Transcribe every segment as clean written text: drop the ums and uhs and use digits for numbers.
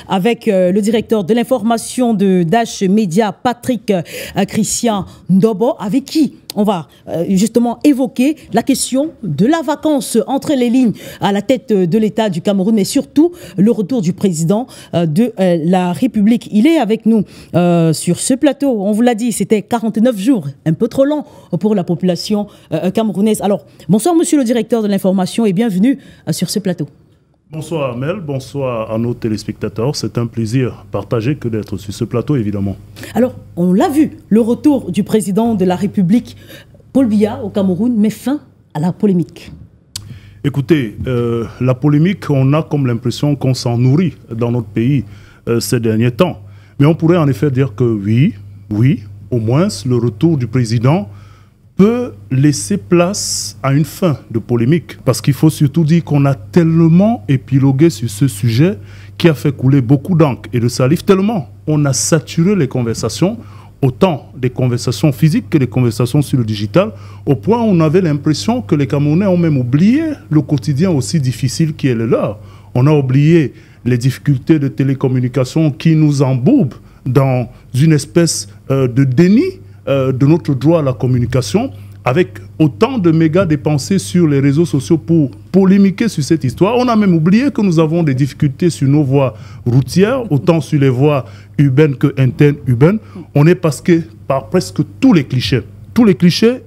Avec le directeur de l'information de Dash Média, Patrick Christian Ndobo, avec qui on va justement évoquer la question de la vacance entre les lignes à la tête de l'État du Cameroun, mais surtout le retour du président de la République. Il est avec nous sur ce plateau. On vous l'a dit, c'était 49 jours, un peu trop long pour la population camerounaise. Alors, bonsoir monsieur le directeur de l'information et bienvenue sur ce plateau. Bonsoir Amel, bonsoir à nos téléspectateurs. C'est un plaisir partagé que d'être sur ce plateau, évidemment. Alors, on l'a vu, le retour du président de la République, Paul Biya, au Cameroun, met fin à la polémique. Écoutez, la polémique, on a comme l'impression qu'on s'en nourrit dans notre pays ces derniers temps. Mais on pourrait en effet dire que oui, au moins le retour du président peut laisser place à une fin de polémique. Parce qu'il faut surtout dire qu'on a tellement épilogué sur ce sujet qui a fait couler beaucoup d'encre et de salive, tellement on a saturé les conversations, autant des conversations physiques que des conversations sur le digital, au point où on avait l'impression que les Camerounais ont même oublié le quotidien aussi difficile qui est le leur. On a oublié les difficultés de télécommunication qui nous embourbent dans une espèce de déni de notre droit à la communication, avec autant de méga dépensés sur les réseaux sociaux pour polémiquer sur cette histoire. On a même oublié que nous avons des difficultés sur nos voies routières, autant sur les voies urbaines que interurbaines. On est passé par presque tous les clichés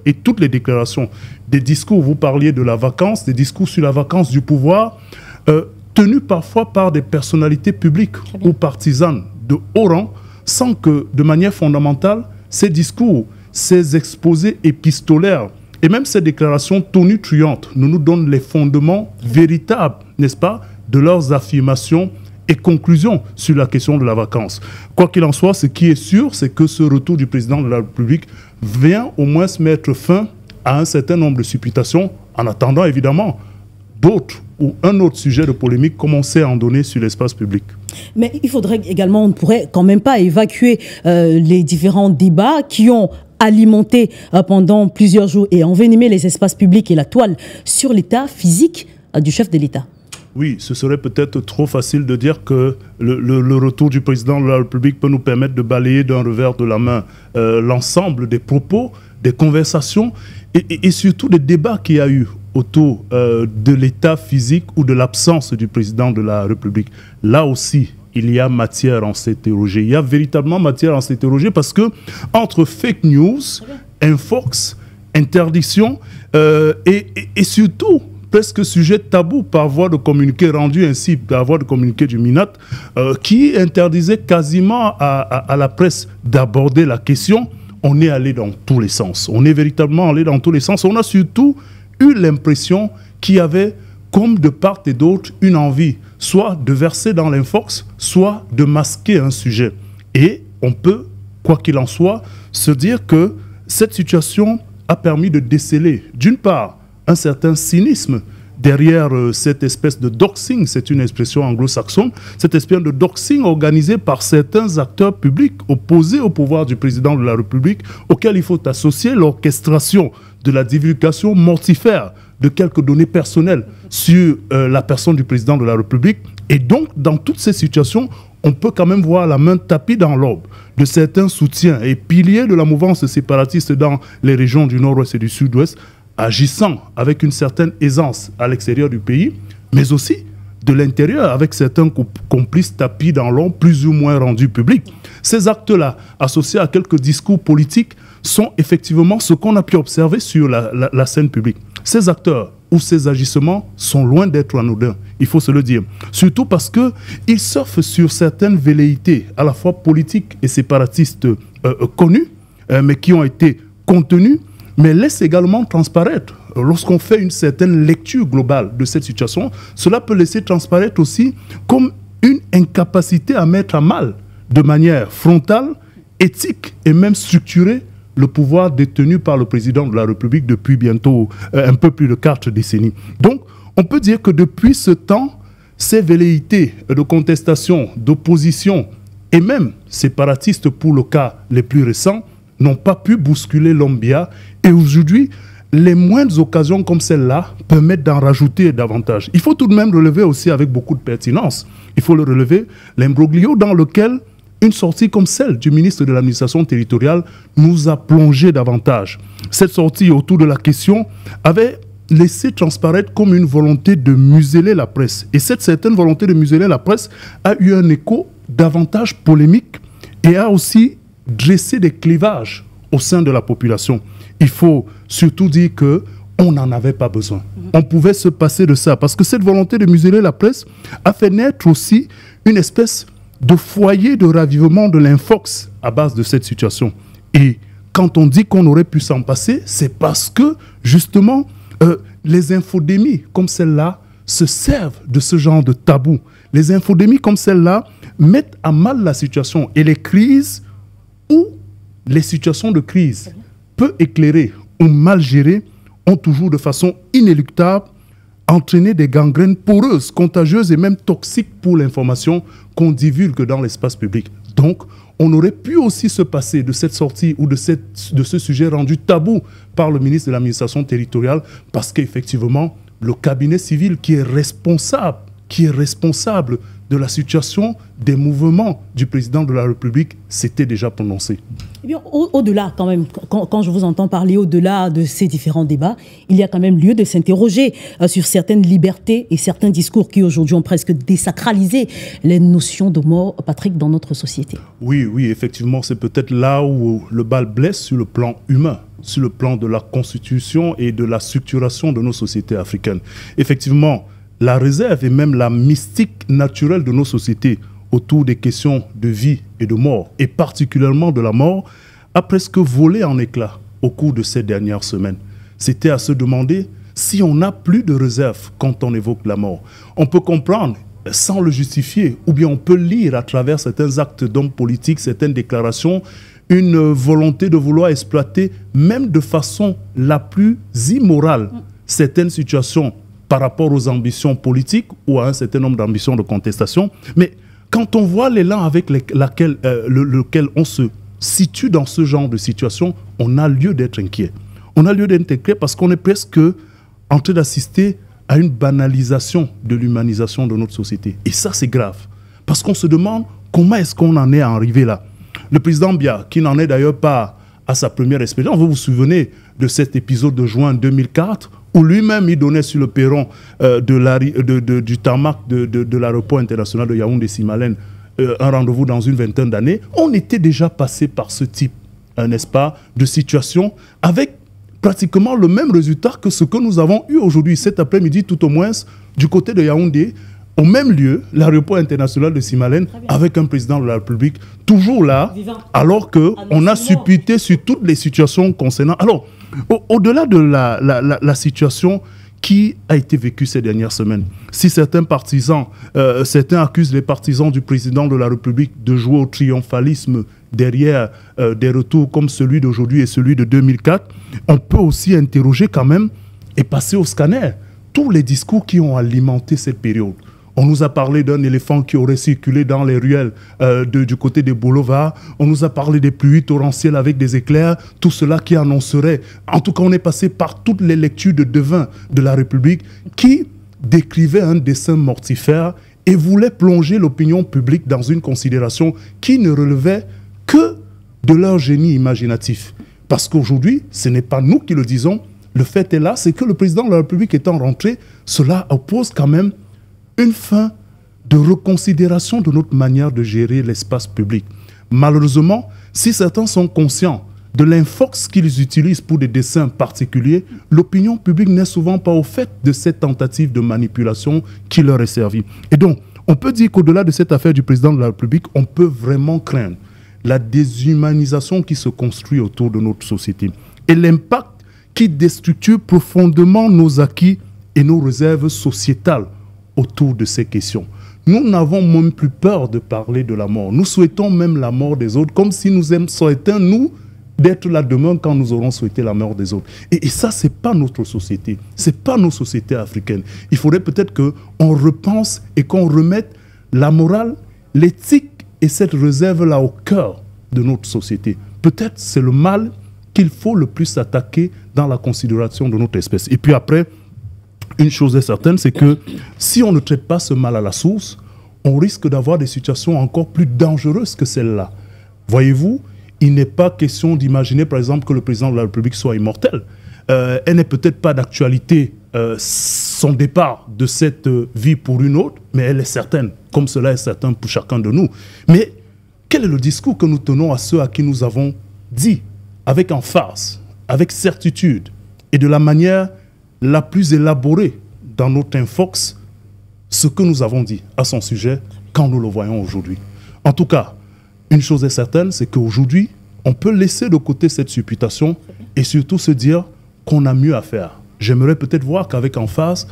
et toutes les déclarations. Des discours, vous parliez de la vacance, des discours sur la vacance du pouvoir, tenus parfois par des personnalités publiques ou partisanes de haut rang, sans que, de manière fondamentale, ces discours, ces exposés épistolaires et même ces déclarations tonitruantes nous donnent les fondements véritables, n'est-ce pas, de leurs affirmations et conclusions sur la question de la vacance. Quoi qu'il en soit, ce qui est sûr, c'est que ce retour du président de la République vient au moins se mettre fin à un certain nombre de supputations, en attendant évidemment d'autres ou un autre sujet de polémique commencer à en donner sur l'espace public. Mais il faudrait également, on ne pourrait quand même pas évacuer les différents débats qui ont alimenté pendant plusieurs jours et envenimé les espaces publics et la toile sur l'état physique du chef de l'État. Oui, ce serait peut-être trop facile de dire que le retour du président de la République peut nous permettre de balayer d'un revers de la main l'ensemble des propos, des conversations et surtout des débats qu'il y a eu autour de l'état physique ou de l'absence du président de la République. Là aussi, il y a matière à s'interroger. Il y a véritablement matière à s'interroger parce que entre fake news, infox, interdiction et surtout presque sujet tabou par voie de communiqué rendu ainsi par voie de communiqué du MINAT qui interdisait quasiment à la presse d'aborder la question, on est allé dans tous les sens. On est véritablement allé dans tous les sens. On a surtout eu l'impression qu'il y avait, comme de part et d'autre, une envie, soit de verser dans l'infox, soit de masquer un sujet. Et on peut, quoi qu'il en soit, se dire que cette situation a permis de déceler, d'une part, un certain cynisme derrière cette espèce de doxing, c'est une expression anglo-saxonne, cette espèce de doxing organisé par certains acteurs publics opposés au pouvoir du président de la République, auquel il faut associer l'orchestration de la divulgation mortifère de quelques données personnelles sur la personne du président de la République. Et donc, dans toutes ces situations, on peut quand même voir la main tapie dans l'aube de certains soutiens et piliers de la mouvance séparatiste dans les régions du nord-ouest et du sud-ouest, agissant avec une certaine aisance à l'extérieur du pays, mais aussi de l'intérieur avec certains complices tapis dans l'ombre plus ou moins rendus publics. Ces actes-là, associés à quelques discours politiques, sont effectivement ce qu'on a pu observer sur la scène publique. Ces acteurs ou ces agissements sont loin d'être anodins, il faut se le dire. Surtout parce qu'ils surfent sur certaines velléités, à la fois politiques et séparatistes connues, mais qui ont été contenues, mais laissent également transparaître, lorsqu'on fait une certaine lecture globale de cette situation, cela peut laisser transparaître aussi comme une incapacité à mettre à mal de manière frontale, éthique et même structurée le pouvoir détenu par le président de la République depuis bientôt un peu plus de 4 décennies. Donc, on peut dire que depuis ce temps, ces velléités de contestation, d'opposition et même séparatistes pour le cas les plus récents n'ont pas pu bousculer l'homme Biya. Et aujourd'hui, les moindres occasions comme celle-là permettent d'en rajouter davantage. Il faut tout de même relever aussi avec beaucoup de pertinence, il faut le relever, l'imbroglio dans lequel une sortie comme celle du ministre de l'administration territoriale nous a plongé davantage. Cette sortie autour de la question avait laissé transparaître comme une volonté de museler la presse. Et cette certaine volonté de museler la presse a eu un écho davantage polémique et a aussi dressé des clivages au sein de la population. Il faut surtout dire qu'on n'en avait pas besoin. On pouvait se passer de ça parce que cette volonté de museler la presse a fait naître aussi une espèce de foyer de ravivement de l'infox à base de cette situation. Et quand on dit qu'on aurait pu s'en passer, c'est parce que, justement, les infodémies comme celle-là se servent de ce genre de tabou. Les infodémies comme celle-là mettent à mal la situation. Et les crises ou les situations de crise peu éclairées ou mal gérées ont toujours de façon inéluctable entraîner des gangrènes poreuses, contagieuses et même toxiques pour l'information qu'on divulgue dans l'espace public. Donc, on aurait pu aussi se passer de cette sortie ou de ce sujet rendu tabou par le ministre de l'administration territoriale parce qu'effectivement, le cabinet civil qui est responsable de la situation des mouvements du président de la République s'était déjà prononcé. Eh bien, au-delà, quand même, quand je vous entends parler au-delà de ces différents débats, il y a quand même lieu de s'interroger sur certaines libertés et certains discours qui aujourd'hui ont presque désacralisé les notions de mort, Patrick, dans notre société. Oui, effectivement, c'est peut-être là où le bal blesse sur le plan humain, sur le plan de la constitution et de la structuration de nos sociétés africaines. Effectivement, la réserve et même la mystique naturelle de nos sociétés autour des questions de vie et de mort, et particulièrement de la mort, a presque volé en éclats au cours de ces dernières semaines. C'était à se demander si on n'a plus de réserve quand on évoque la mort. On peut comprendre sans le justifier, ou bien on peut lire à travers certains actes d'hommes politiques, certaines déclarations, une volonté de vouloir exploiter, même de façon la plus immorale, certaines situations par rapport aux ambitions politiques ou à un certain nombre d'ambitions de contestation. Mais quand on voit l'élan avec lequel on se situe dans ce genre de situation, on a lieu d'être inquiet. On a lieu d'être inquiet parce qu'on est presque en train d'assister à une banalisation de l'humanisation de notre société. Et ça, c'est grave. Parce qu'on se demande comment est-ce qu'on en est arrivé là. Le président Biya, qui n'en est d'ailleurs pas à sa première expérience, vous vous souvenez de cet épisode de juin 2004 où lui-même il donnait sur le perron du tarmac de l'aéroport international de Yaoundé-Simalène un rendez-vous dans une vingtaine d'années. On était déjà passé par ce type, n'est-ce pas, de situation avec pratiquement le même résultat que ce que nous avons eu aujourd'hui, cet après-midi, tout au moins, du côté de Yaoundé, au même lieu, l'aéroport international de Simalène, avec un président de la République, toujours là, alors qu'on a supputé sur toutes les situations concernant... Alors, au-delà de la situation qui a été vécue ces dernières semaines, si certains partisans, certains accusent les partisans du président de la République de jouer au triomphalisme derrière des retours comme celui d'aujourd'hui et celui de 2004, on peut aussi interroger quand même et passer au scanner tous les discours qui ont alimenté cette période. On nous a parlé d'un éléphant qui aurait circulé dans les ruelles du côté des boulevards. On nous a parlé des pluies torrentielles avec des éclairs. Tout cela qui annoncerait... En tout cas, on est passé par toutes les lectures de devins de la République qui décrivaient un dessein mortifère et voulaient plonger l'opinion publique dans une considération qui ne relevait que de leur génie imaginatif. Parce qu'aujourd'hui, ce n'est pas nous qui le disons. Le fait est là, c'est que le président de la République étant rentré, cela oppose quand même une fin de reconsidération de notre manière de gérer l'espace public. Malheureusement, si certains sont conscients de l'infox qu'ils utilisent pour des desseins particuliers, l'opinion publique n'est souvent pas au fait de cette tentative de manipulation qui leur est servie. Et donc, on peut dire qu'au-delà de cette affaire du président de la République, on peut vraiment craindre la déshumanisation qui se construit autour de notre société et l'impact qui déstructure profondément nos acquis et nos réserves sociétales autour de ces questions. Nous n'avons même plus peur de parler de la mort. Nous souhaitons même la mort des autres, comme si nous souhaitions, nous, d'être là demain quand nous aurons souhaité la mort des autres. Et ça, ce n'est pas notre société. Ce n'est pas nos sociétés africaines. Il faudrait peut-être qu'on repense et qu'on remette la morale, l'éthique et cette réserve-là au cœur de notre société. Peut-être c'est le mal qu'il faut le plus attaquer dans la considération de notre espèce. Et puis après, une chose est certaine, c'est que si on ne traite pas ce mal à la source, on risque d'avoir des situations encore plus dangereuses que celle-là. Voyez-vous, il n'est pas question d'imaginer, par exemple, que le président de la République soit immortel. Elle n'est peut-être pas d'actualité, son départ de cette vie pour une autre, mais elle est certaine, comme cela est certain pour chacun de nous. Mais quel est le discours que nous tenons à ceux à qui nous avons dit, avec emphase, avec certitude, et de la manière la plus élaborée dans notre infox, ce que nous avons dit à son sujet quand nous le voyons aujourd'hui? En tout cas, une chose est certaine, c'est qu'aujourd'hui, on peut laisser de côté cette supputation et surtout se dire qu'on a mieux à faire. J'aimerais peut-être voir qu'avec emphase,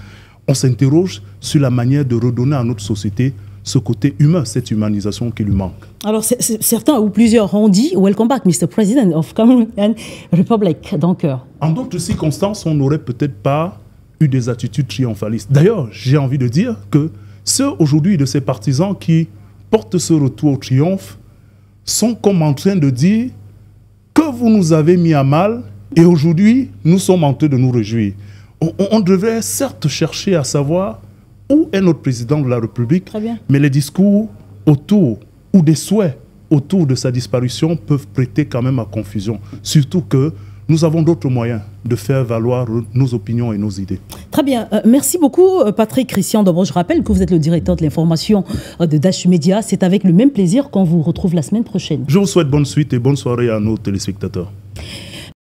on s'interroge sur la manière de redonner à notre société ce côté humain, cette humanisation qui lui manque. Alors, certains ou plusieurs ont dit « Welcome back, Mr. President of Cameroon and Republic ». Donc, en d'autres circonstances, on n'aurait peut-être pas eu des attitudes triomphalistes. D'ailleurs, j'ai envie de dire que ceux aujourd'hui de ces partisans qui portent ce retour au triomphe sont comme en train de dire que vous nous avez mis à mal et aujourd'hui, nous sommes en train de nous réjouir. On devrait certes chercher à savoir où est notre président de la République, mais les discours autour ou des souhaits autour de sa disparition peuvent prêter quand même à confusion. Surtout que nous avons d'autres moyens de faire valoir nos opinions et nos idées. Très bien. Merci beaucoup, Patrick Christian Ndobo. Je rappelle que vous êtes le directeur de l'information de Dash Media. C'est avec le même plaisir qu'on vous retrouve la semaine prochaine. Je vous souhaite bonne suite et bonne soirée à nos téléspectateurs.